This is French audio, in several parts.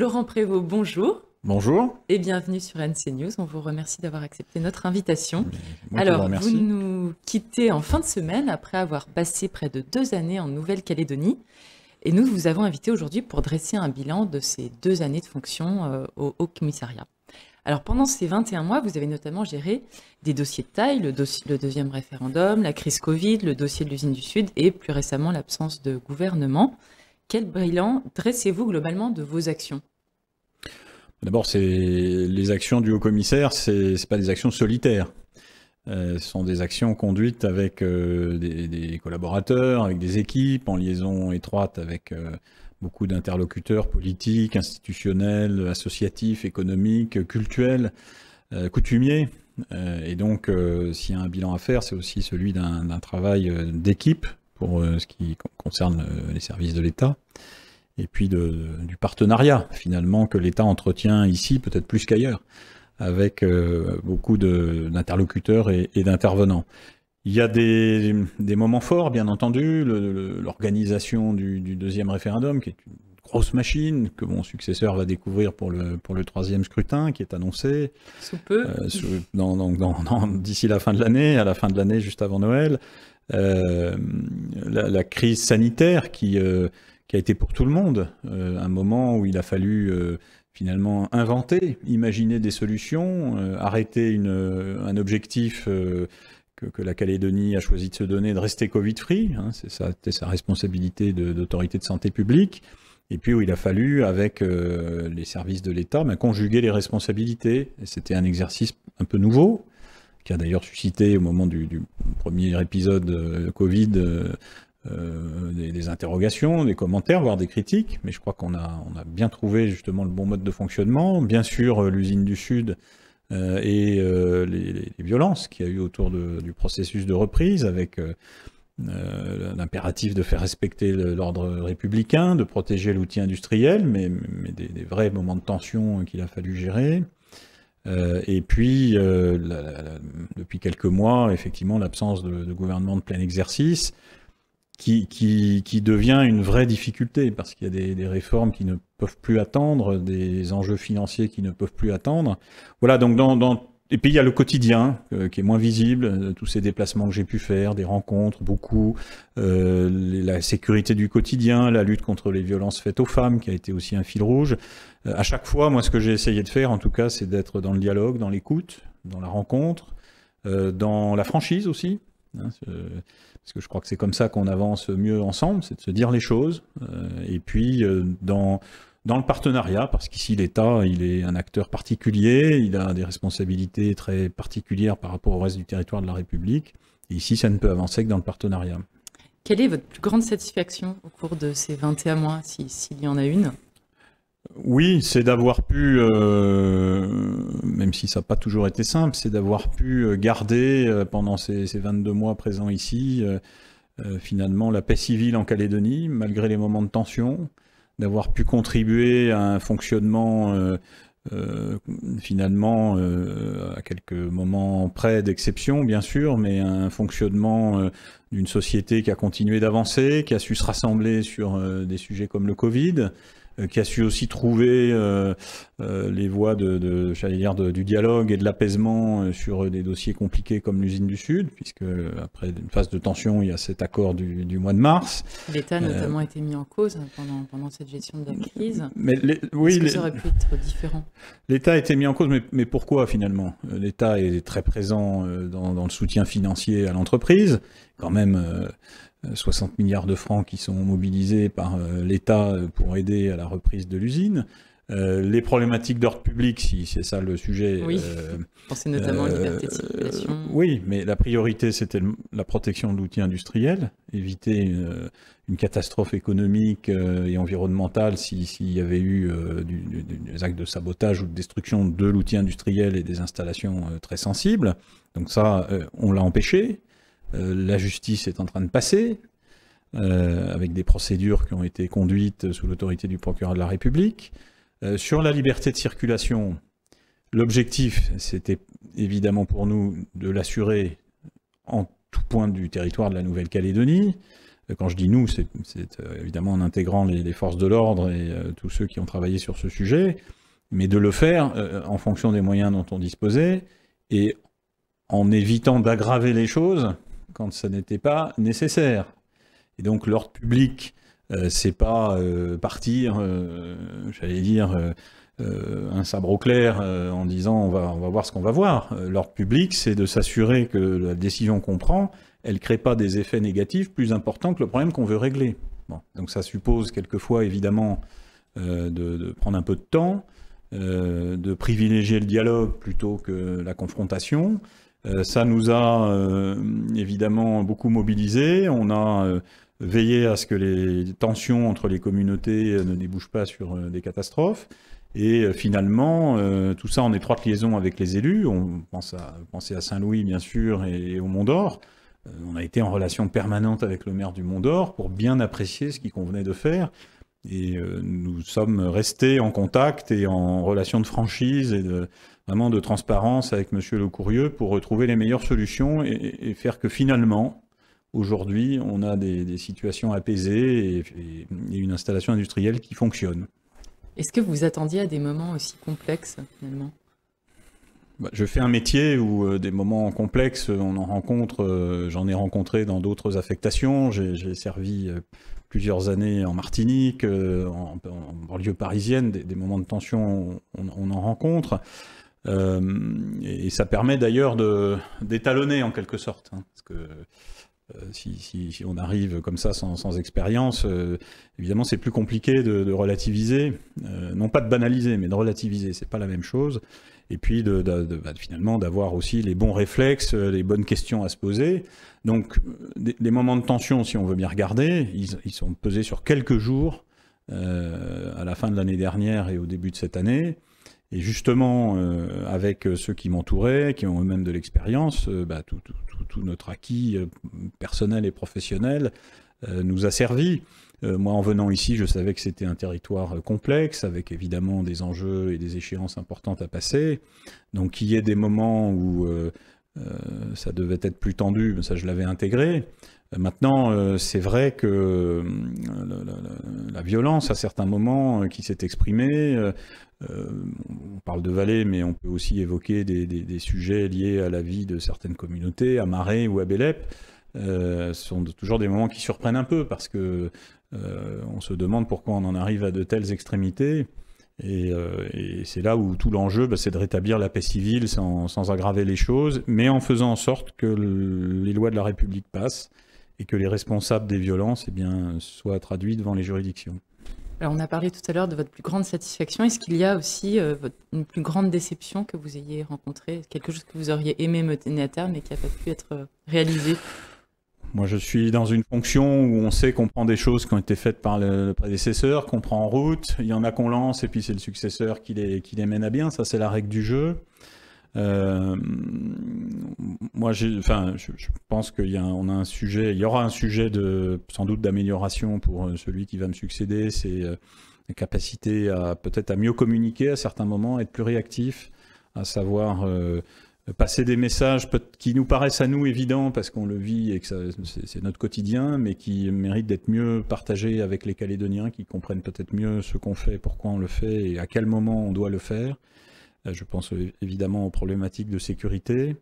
Laurent Prévost, bonjour. Bonjour. Et bienvenue sur NC News. On vous remercie d'avoir accepté notre invitation. Moi qui vous Alors, vous remercie. nous quittez en fin de semaine après avoir passé près de 2 années en Nouvelle-Calédonie. Et nous vous avons invité aujourd'hui pour dresser un bilan de ces 2 années de fonction au Haut Commissariat. Alors, pendant ces 21 mois, vous avez notamment géré des dossiers de taille, le deuxième référendum, la crise Covid, le dossier de l'usine du Sud et plus récemment l'absence de gouvernement. Quel bilan dressez-vous globalement de vos actions ? D'abord, les actions du haut-commissaire, c'est pas des actions solitaires. Ce sont des actions conduites avec des collaborateurs, avec des équipes, en liaison étroite avec beaucoup d'interlocuteurs politiques, institutionnels, associatifs, économiques, cultuels, coutumiers. Et donc, s'il y a un bilan à faire, c'est aussi celui d'un travail d'équipe pour ce qui concerne les services de l'État. Et puis du partenariat, finalement, que l'État entretient ici, peut-être plus qu'ailleurs, avec beaucoup d'interlocuteurs et d'intervenants. Il y a des moments forts, bien entendu, l'organisation du deuxième référendum, qui est une grosse machine, que mon successeur va découvrir pour le troisième scrutin, qui est annoncé. Sous peu. D'ici la fin de l'année, à la fin de l'année, juste avant Noël. La crise sanitaire qui a été pour tout le monde un moment où il a fallu finalement inventer, imaginer des solutions, arrêter un objectif que la Calédonie a choisi de se donner, de rester Covid-free, hein, c'était sa responsabilité d'autorité de santé publique, et puis où il a fallu, avec les services de l'État, conjuguer les responsabilités. Et c'était un exercice un peu nouveau, qui a d'ailleurs suscité au moment du premier épisode Covid des interrogations, des commentaires, voire des critiques, mais je crois qu'on a bien trouvé justement le bon mode de fonctionnement. Bien sûr, l'usine du Sud et les violences qu'il y a eu autour du processus de reprise, avec l'impératif de faire respecter l'ordre républicain, de protéger l'outil industriel, mais des vrais moments de tension qu'il a fallu gérer. Et puis, depuis quelques mois, effectivement, l'absence de gouvernement de plein exercice, qui devient une vraie difficulté, parce qu'il y a des réformes qui ne peuvent plus attendre, des enjeux financiers qui ne peuvent plus attendre. Voilà, donc et puis il y a le quotidien qui est moins visible, tous ces déplacements que j'ai pu faire, des rencontres, beaucoup, la sécurité du quotidien, la lutte contre les violences faites aux femmes, qui a été aussi un fil rouge. À chaque fois, moi, ce que j'ai essayé de faire, en tout cas, c'est d'être dans le dialogue, dans l'écoute, dans la rencontre, dans la franchise aussi. Hein, parce que je crois que c'est comme ça qu'on avance mieux ensemble, c'est de se dire les choses. Et puis dans le partenariat, parce qu'ici l'État, il est un acteur particulier, il a des responsabilités très particulières par rapport au reste du territoire de la République. Et ici, ça ne peut avancer que dans le partenariat. Quelle est votre plus grande satisfaction au cours de ces 21 mois, s'il y en a une ? Oui, c'est d'avoir pu, même si ça n'a pas toujours été simple, c'est d'avoir pu garder pendant ces 22 mois présents ici, finalement, la paix civile en Calédonie, malgré les moments de tension, d'avoir pu contribuer à un fonctionnement, finalement, à quelques moments près d'exception, bien sûr, mais un fonctionnement d'une société qui a continué d'avancer, qui a su se rassembler sur des sujets comme le Covid, qui a su aussi trouver les voies du dialogue et de l'apaisement sur des dossiers compliqués comme l'usine du Sud, puisque après une phase de tension, il y a cet accord du mois de mars. L'État notamment a été mis en cause pendant cette gestion de la crise. Oui, est-ce que ça aurait pu être différent ? L'État a été mis en cause, mais pourquoi finalement ? L'État est très présent dans le soutien financier à l'entreprise, quand même 60 milliards de francs qui sont mobilisés par l'État pour aider à la reprise de l'usine. Les problématiques d'ordre public, si c'est ça le sujet. Oui, pensez notamment aux libertés de circulation. Oui, mais la priorité, c'était la protection de l'outil industriel, éviter une catastrophe économique et environnementale s'il y avait eu des actes de sabotage ou de destruction de l'outil industriel et des installations très sensibles. Donc ça, on l'a empêché. La justice est en train de passer, avec des procédures qui ont été conduites sous l'autorité du procureur de la République. Sur la liberté de circulation, l'objectif, c'était évidemment pour nous de l'assurer en tout point du territoire de la Nouvelle-Calédonie, Quand je dis nous, c'est évidemment en intégrant les forces de l'ordre et tous ceux qui ont travaillé sur ce sujet, mais de le faire en fonction des moyens dont on disposait et en évitant d'aggraver les choses quand ça n'était pas nécessaire. Et donc l'ordre public, c'est pas partir, j'allais dire, un sabre au clair en disant on va voir ce qu'on va voir. L'ordre public, c'est de s'assurer que la décision qu'on prend, elle ne crée pas des effets négatifs plus importants que le problème qu'on veut régler. Bon, donc ça suppose quelquefois évidemment de prendre un peu de temps, de privilégier le dialogue plutôt que la confrontation. Ça nous a évidemment beaucoup mobilisés. On a veillé à ce que les tensions entre les communautés ne débouchent pas sur des catastrophes. Et finalement, tout ça en étroite liaison avec les élus. On pensait à Saint-Louis, bien sûr, et au Mont-d'Or. On a été en relation permanente avec le maire du Mont-d'Or pour bien apprécier ce qu'il convenait de faire. Et nous sommes restés en contact et en relation de franchise et vraiment de transparence avec Monsieur Le Courrieux pour retrouver les meilleures solutions et faire que finalement, aujourd'hui, on a des situations apaisées et une installation industrielle qui fonctionne. Est-ce que vous attendiez à des moments aussi complexes, finalement ? Je fais un métier où des moments complexes, on en rencontre, j'en ai rencontré dans d'autres affectations. J'ai servi plusieurs années en Martinique, en banlieue parisienne, des moments de tension, on en rencontre. Et ça permet d'ailleurs d'étalonner en quelque sorte. Hein, parce que si on arrive comme ça sans expérience, évidemment c'est plus compliqué de relativiser, non pas de banaliser, mais de relativiser, c'est pas la même chose. Et puis finalement d'avoir aussi les bons réflexes, les bonnes questions à se poser. Donc les moments de tension, si on veut bien regarder, ils sont pesés sur quelques jours à la fin de l'année dernière et au début de cette année. Et justement, avec ceux qui m'entouraient, qui ont eux-mêmes de l'expérience, tout notre acquis personnel et professionnel nous a servi. Moi, en venant ici, je savais que c'était un territoire complexe, avec évidemment des enjeux et des échéances importantes à passer. Donc qu'il y ait des moments où ça devait être plus tendu, ça je l'avais intégré. Maintenant, c'est vrai que la violence, à certains moments, qui s'est exprimée, on parle de vallée, mais on peut aussi évoquer des sujets liés à la vie de certaines communautés, à Marais ou à Bélep, sont toujours des moments qui surprennent un peu, parce que on se demande pourquoi on en arrive à de telles extrémités. Et c'est là où tout l'enjeu, c'est de rétablir la paix civile sans aggraver les choses, mais en faisant en sorte que les lois de la République passent et que les responsables des violences soient traduits devant les juridictions. Alors on a parlé tout à l'heure de votre plus grande satisfaction. Est-ce qu'il y a aussi une plus grande déception que vous ayez rencontrée, quelque chose que vous auriez aimé mener à terme et qui n'a pas pu être réalisé ? Moi, je suis dans une fonction où on sait qu'on prend des choses qui ont été faites par le prédécesseur, qu'on prend en route. Il y en a qu'on lance et puis c'est le successeur qui les mène à bien. Ça, c'est la règle du jeu. Moi, je pense qu'il y aura un sujet sans doute d'amélioration pour celui qui va me succéder. C'est la capacité peut-être à mieux communiquer à certains moments, être plus réactif, à savoir passer des messages qui nous paraissent à nous évidents parce qu'on le vit et que c'est notre quotidien, mais qui méritent d'être mieux partagés avec les Calédoniens, qui comprennent peut-être mieux ce qu'on fait, pourquoi on le fait et à quel moment on doit le faire. Je pense évidemment aux problématiques de sécurité,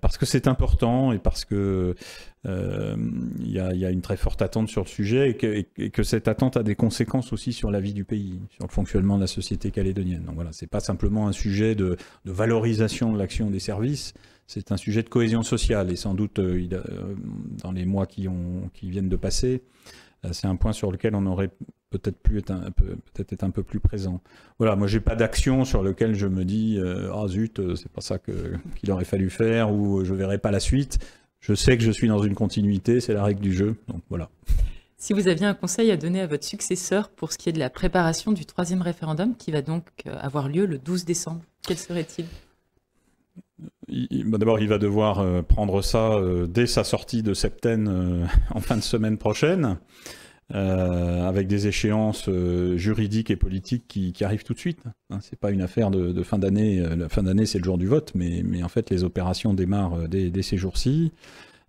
parce que c'est important et parce que il y a une très forte attente sur le sujet et que cette attente a des conséquences aussi sur la vie du pays, sur le fonctionnement de la société calédonienne. Donc voilà, c'est pas simplement un sujet de valorisation de l'action des services, c'est un sujet de cohésion sociale et sans doute dans les mois qui viennent de passer, c'est un point sur lequel on aurait peut-être être un peu plus présent. Voilà, moi j'ai pas d'action sur lequel je me dis ah zut, c'est pas ça qu'il aurait fallu faire ou je verrai pas la suite. Je sais que je suis dans une continuité, c'est la règle du jeu, donc voilà. Si vous aviez un conseil à donner à votre successeur pour ce qui est de la préparation du 3e référendum qui va donc avoir lieu le 12 décembre, quel serait-il ? D'abord, il va devoir prendre ça dès sa sortie de septaine en fin de semaine prochaine. Avec des échéances juridiques et politiques qui arrivent tout de suite. Hein, c'est pas une affaire de fin d'année. La fin d'année, c'est le jour du vote, mais en fait, les opérations démarrent dès ces jours-ci.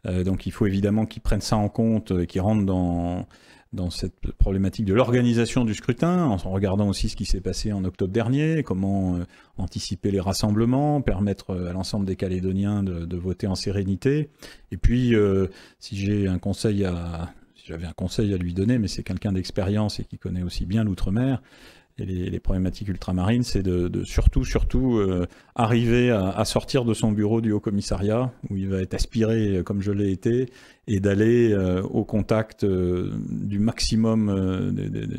Donc il faut évidemment qu'ils prennent ça en compte, qu'ils rentrent dans cette problématique de l'organisation du scrutin, en regardant aussi ce qui s'est passé en octobre dernier, comment anticiper les rassemblements, permettre à l'ensemble des Calédoniens de voter en sérénité. Et puis, si j'avais un conseil à lui donner, mais c'est quelqu'un d'expérience et qui connaît aussi bien l'outre-mer et les problématiques ultramarines, c'est de surtout arriver à sortir de son bureau du Haut-Commissariat, où il va être aspiré comme je l'ai été, et d'aller au contact du maximum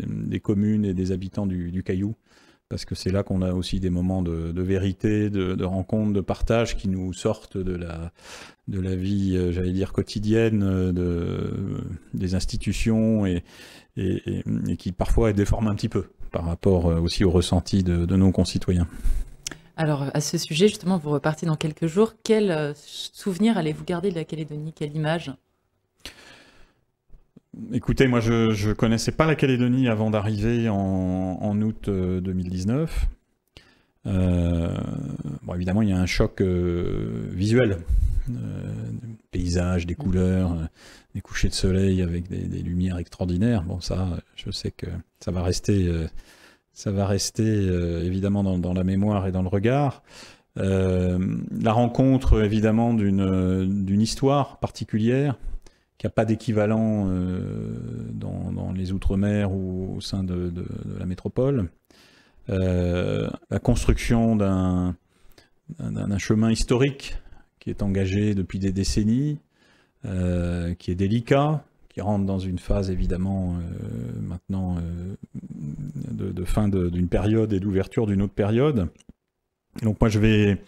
des communes et des habitants du Caillou, parce que c'est là qu'on a aussi des moments de vérité, de rencontre, de partage qui nous sortent de la vie, j'allais dire, quotidienne des institutions et qui parfois déforment un petit peu par rapport aussi au ressenti de nos concitoyens. Alors, à ce sujet, justement, vous repartez dans quelques jours. Quel souvenir allez-vous garder de la Calédonie? Quelle image? Écoutez, moi, je connaissais pas la Calédonie avant d'arriver en août 2019. Bon, évidemment, il y a un choc visuel. Des paysages, des couleurs, des couchers de soleil avec des lumières extraordinaires. Bon, ça, je sais que ça va rester évidemment dans la mémoire et dans le regard. La rencontre, évidemment, d'une histoire particulière qui n'a pas d'équivalent dans les Outre-mer ou au sein de la métropole. La construction d'un chemin historique qui est engagé depuis des décennies, qui est délicat, qui rentre dans une phase évidemment maintenant de fin d'une période et d'ouverture d'une autre période. Donc moi je vais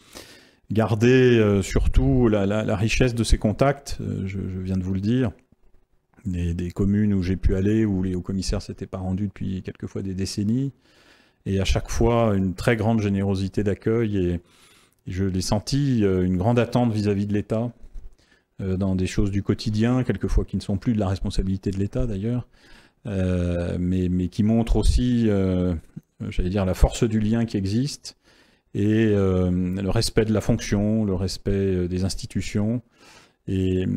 garder surtout la richesse de ces contacts, je viens de vous le dire, des communes où j'ai pu aller, où les hauts-commissaires ne s'étaient pas rendus depuis quelquefois des décennies, et à chaque fois une très grande générosité d'accueil, et je l'ai senti, une grande attente vis-à-vis de l'État, dans des choses du quotidien, quelquefois qui ne sont plus de la responsabilité de l'État d'ailleurs, mais qui montrent aussi, j'allais dire, la force du lien qui existe, et le respect de la fonction, le respect des institutions, et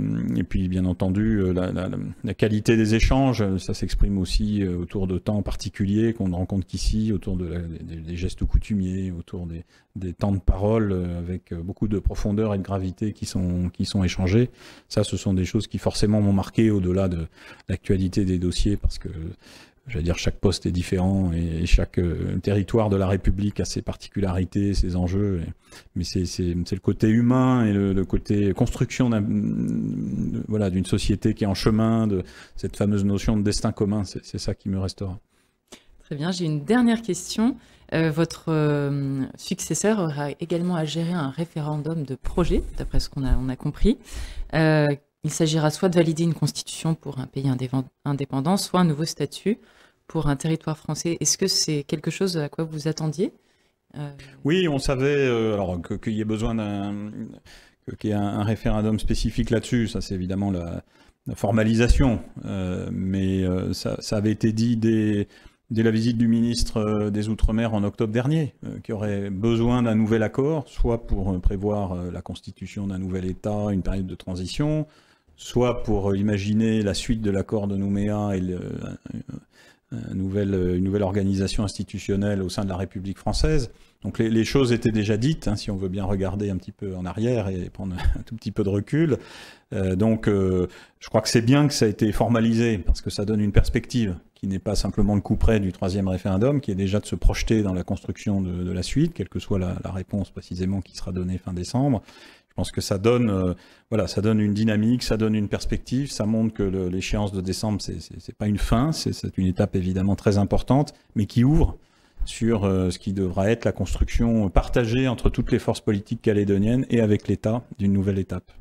puis bien entendu la qualité des échanges. Ça s'exprime aussi autour de temps particuliers qu'on ne rencontre qu'ici, autour des gestes coutumiers, autour des temps de parole avec beaucoup de profondeur et de gravité qui sont échangés. Ça, ce sont des choses qui forcément m'ont marqué au-delà de l'actualité des dossiers, parce que j'allais dire, chaque poste est différent et chaque territoire de la République a ses particularités, ses enjeux. Mais c'est le côté humain et le côté construction d'une société qui est en chemin, de cette fameuse notion de destin commun. C'est ça qui me restera. Très bien, j'ai une dernière question. Votre successeur aura également à gérer un référendum de projet, d'après ce qu'on a compris. Il s'agira soit de valider une constitution pour un pays indépendant, soit un nouveau statut pour un territoire français. Est-ce que c'est quelque chose à quoi vous attendiez? Oui, on savait qu'il y ait besoin qu'il y ait un référendum spécifique là-dessus. Ça, c'est évidemment la formalisation. Mais ça avait été dit dès la visite du ministre des Outre-mer en octobre dernier, qu'il y aurait besoin d'un nouvel accord, soit pour prévoir la constitution d'un nouvel État, une période de transition, soit pour imaginer la suite de l'accord de Nouméa et une nouvelle organisation institutionnelle au sein de la République française. Donc les choses étaient déjà dites, hein, si on veut bien regarder un petit peu en arrière et prendre un tout petit peu de recul. Je crois que c'est bien que ça a été formalisé, parce que ça donne une perspective qui n'est pas simplement le coup près du 3e référendum, qui est déjà de se projeter dans la construction de la suite, quelle que soit la réponse précisément qui sera donnée fin décembre. Je pense que ça donne, ça donne une dynamique, ça donne une perspective, ça montre que l'échéance de décembre, c'est pas une fin, c'est une étape évidemment très importante, mais qui ouvre sur ce qui devra être la construction partagée entre toutes les forces politiques calédoniennes et avec l'État d'une nouvelle étape.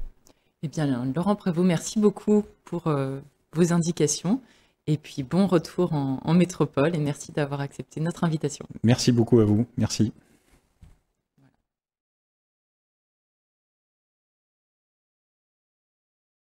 Eh bien, Laurent Prévost, merci beaucoup pour vos indications, et puis bon retour en métropole, et merci d'avoir accepté notre invitation. Merci beaucoup à vous, merci.